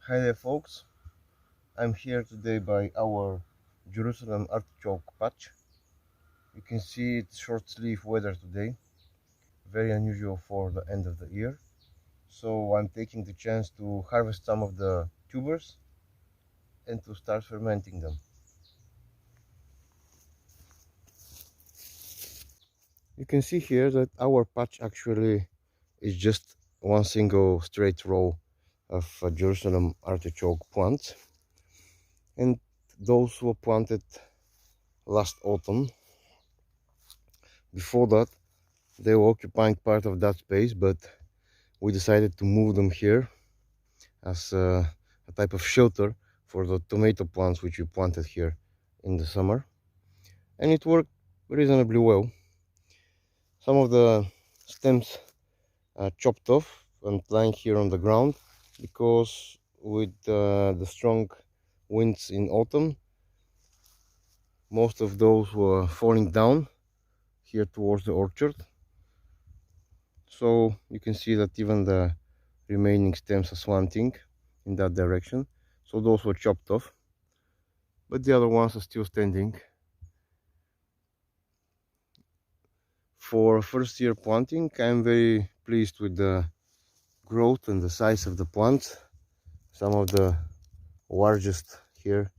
Hi there folks, I'm here today by our Jerusalem artichoke patch. You can see it's short sleeve weather today, very unusual for the end of the year. So I'm taking the chance to harvest some of the tubers and to start fermenting them. You can see here that our patch actually is just one single straight row of Jerusalem artichoke plants, and those were planted last autumn. Before that they were occupying part of that space, but we decided to move them here as a type of shelter for the tomato plants which we planted here in the summer, and it worked reasonably well. Some of the stems are chopped off and lying here on the ground because with the strong winds in autumn, most of those were falling down here towards the orchard. So you can see that even the remaining stems are slanting in that direction, so those were chopped off, but the other ones are still standing. For first year planting, I'm very pleased with the growth and the size of the plants. Some of the largest here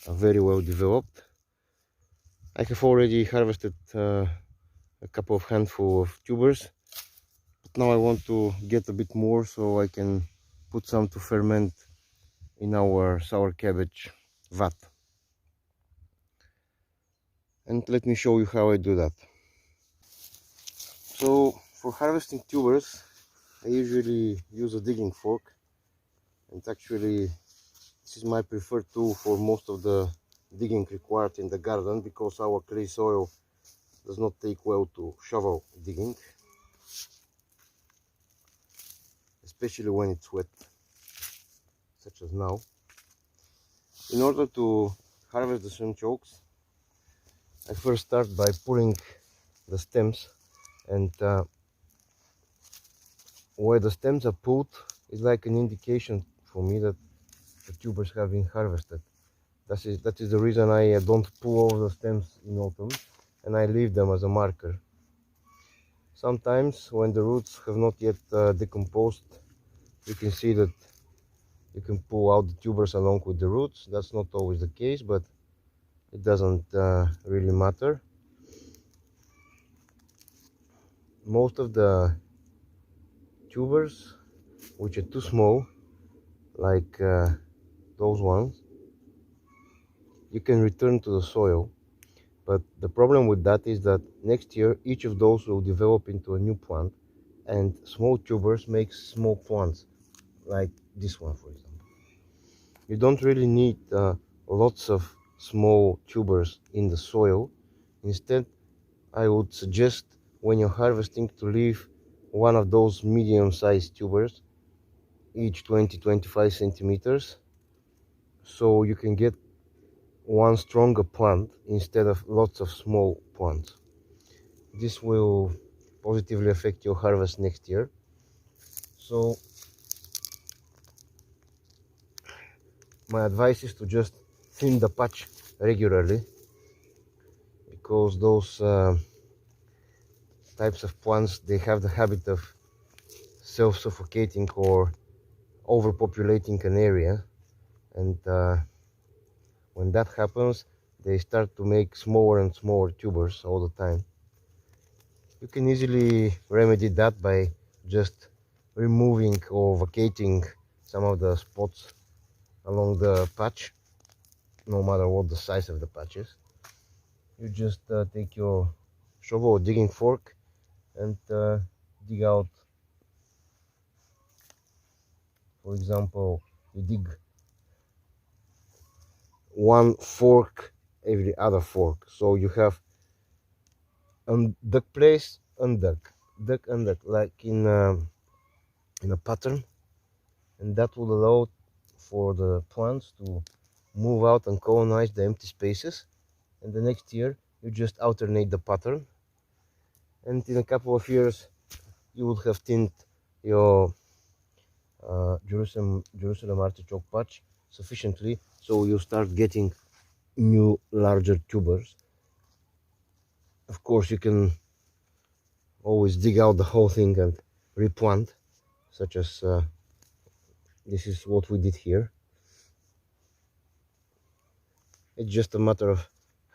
are very well developed. I have already harvested a couple of handful of tubers, but now I want to get a bit more so I can put some to ferment in our sour cabbage vat. And let me show you how I do that. So for harvesting tubers, I usually use a digging fork, and actually this is my preferred tool for most of the digging required in the garden because our clay soil does not take well to shovel digging, especially when it's wet, such as now. In order to harvest the sunchokes, I first start by pulling the stems, and where the stems are pulled is like an indication for me that the tubers have been harvested. That is the reason I don't pull all the stems in autumn, and I leave them as a marker. Sometimes when the roots have not yet decomposed, you can see that you can pull out the tubers along with the roots. That's not always the case, but it doesn't really matter. Most of the tubers which are too small, like those ones, you can return to the soil, but the problem with that is that next year each of those will develop into a new plant, and small tubers make small plants like this one, for example. You don't really need lots of small tubers in the soil. Instead, I would suggest when you're harvesting to leave one of those medium-sized tubers, each 20-25 centimeters, so you can get one stronger plant instead of lots of small plants. This will positively affect your harvest next year. So my advice is to just thin the patch regularly, because those types of plants, they have the habit of self-suffocating or overpopulating an area, and when that happens, they start to make smaller and smaller tubers all the time. You can easily remedy that by just removing or vacating some of the spots along the patch, no matter what the size of the patch is. You just take your shovel or digging fork and dig out. For example, you dig one fork every other fork, so you have duck place and duck and duck, like in a pattern, and that will allow for the plants to move out and colonize the empty spaces. And the next year you just alternate the pattern, and in a couple of years you would have thinned your Jerusalem artichoke patch sufficiently, so you start getting new larger tubers. Of course, you can always dig out the whole thing and replant, such as this is what we did here. It's just a matter of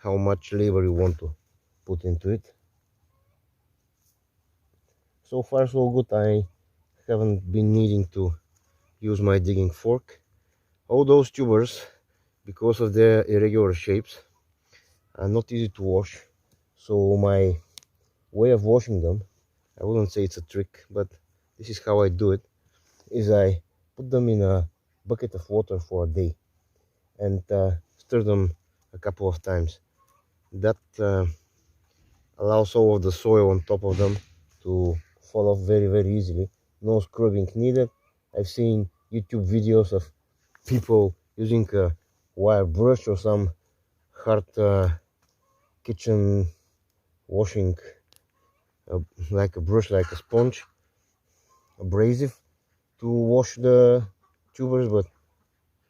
how much labor you want to put into it. So far so good. I haven't been needing to use my digging fork. All those tubers, because of their irregular shapes, are not easy to wash, so my way of washing them, I wouldn't say it's a trick, but this is how I do it, is I put them in a bucket of water for a day and stir them a couple of times. That allows all of the soil on top of them to fall off very easily. No scrubbing needed. I've seen YouTube videos of people using a wire brush or some hard kitchen washing, like a brush, like a sponge, abrasive, to wash the tubers, but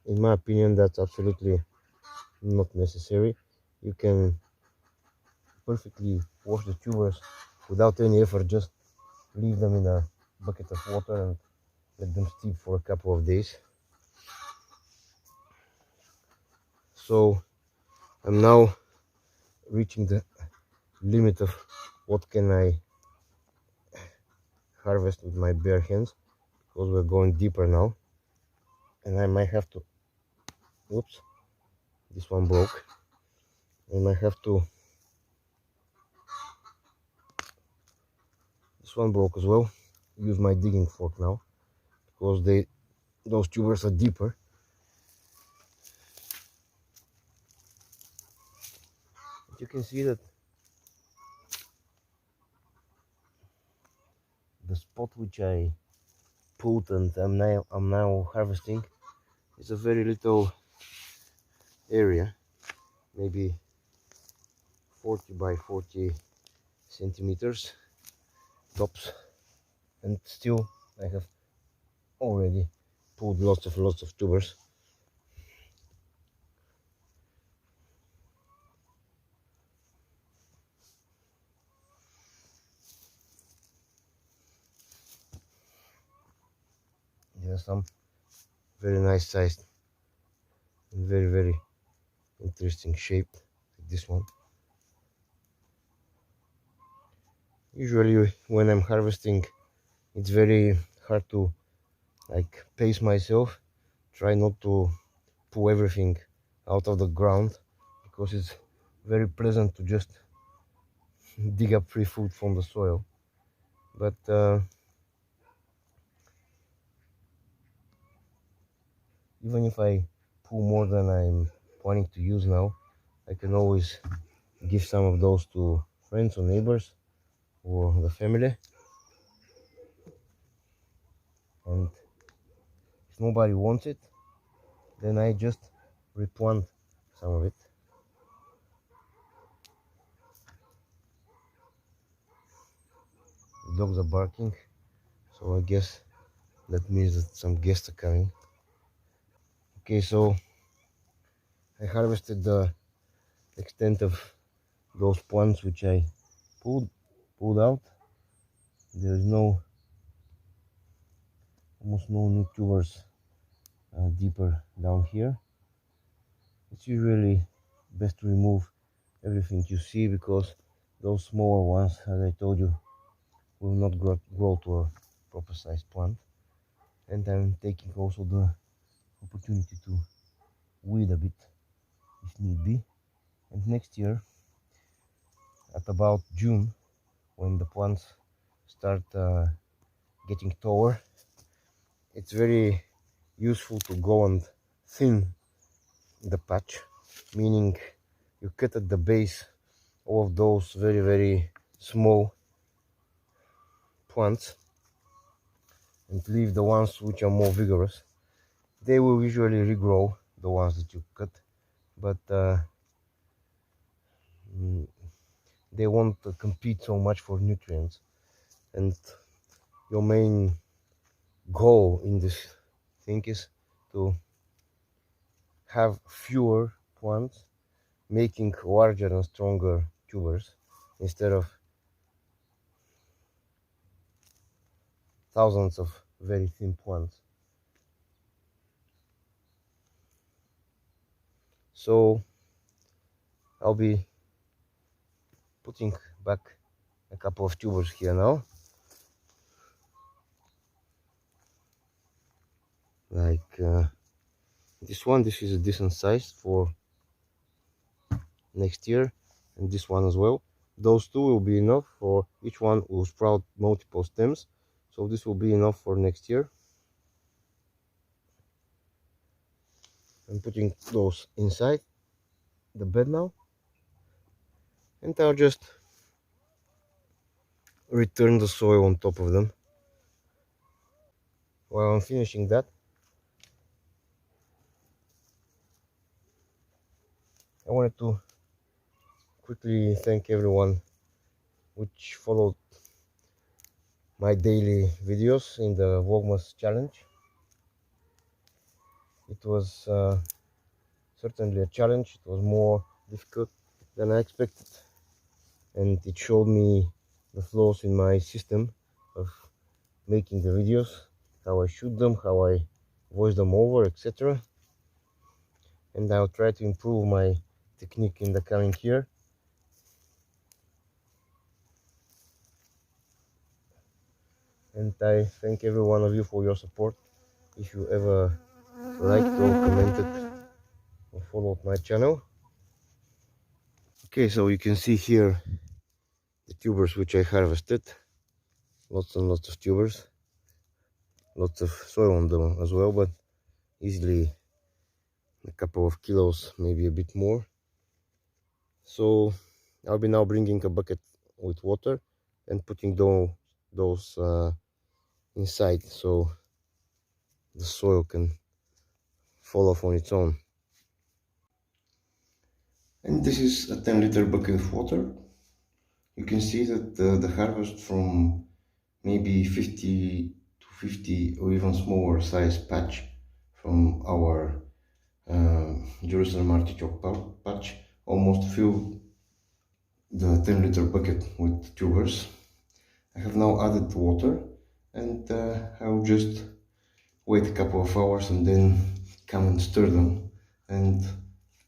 in my opinion that's absolutely not necessary. You can perfectly wash the tubers without any effort. Just leave them in a bucket of water and let them steep for a couple of days. So I'm now reaching the limit of what can I harvest with my bare hands, because we're going deeper now, and I might have to, oops, this one broke. I might have to, this one broke as well, use my digging fork now, because those tubers are deeper. But you can see that the spot which I pulled and I'm now harvesting is a very little area, maybe 40 by 40 centimeters tops, and still I have already pulled lots of tubers. There are some very nice sized and very interesting shape, like this one. Usually when I'm harvesting, it's very hard to like pace myself, try not to pull everything out of the ground, because it's very pleasant to just dig up free food from the soil. But even if I pull more than I'm planning to use now, I can always give some of those to friends or neighbors or the family. And if nobody wants it, then I just replant some of it. The dogs are barking, so I guess that means that some guests are coming. Okay, so I harvested the extent of those plants which I pulled out. There is almost no new tubers deeper down here. It's usually best to remove everything you see, because those smaller ones, as I told you, will not grow to a proper sized plant. And I'm taking also the opportunity to weed a bit if need be. And next year, at about June, when the plants start getting taller, it's very useful to go and thin the patch, meaning you cut at the base all of those very small plants and leave the ones which are more vigorous. They will usually regrow the ones that you cut, but they won't compete so much for nutrients. And your main goal in this thing is to have fewer plants making larger and stronger tubers instead of thousands of very thin plants. So I'll be putting back a couple of tubers here now, like this one. This is a decent size for next year, and this one as well. Those two will be enough, for each one will sprout multiple stems, so this will be enough for next year. I'm putting those inside the bed now, and I'll just return the soil on top of them. While I'm finishing that, I wanted to quickly thank everyone which followed my daily videos in the Vlogmas challenge. It was certainly a challenge. It was more difficult than I expected, and it showed me the flaws in my system of making the videos, how I shoot them, how I voice them over, etc. And I'll try to improve my technique in the coming year. And I thank every one of you for your support. If you ever liked or commented or followed my channel. Okay, so you can see here the tubers which I harvested. Lots and lots of tubers. Lots of soil on them as well, but easily a couple of kilos, maybe a bit more. So I'll be now bringing a bucket with water and putting those inside, so the soil can fall off on its own. And this is a 10-liter bucket of water. You can see that the harvest from maybe 50 to 50 or even smaller size patch from our Jerusalem artichoke patch almost filled the 10-liter bucket with tubers. I have now added water, and I'll just wait a couple of hours and then come and stir them. And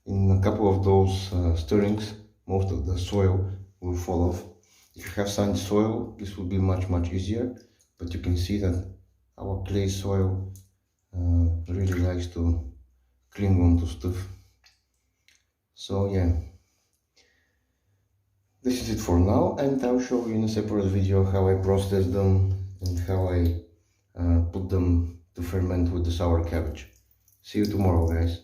in a couple of those stirrings, most of the soil will fall off. If you have sandy soil, this will be much easier, but you can see that our clay soil really likes to cling on to stuff. So yeah, this is it for now, and I'll show you in a separate video how I process them and how I put them to ferment with the sour cabbage. See you tomorrow, guys.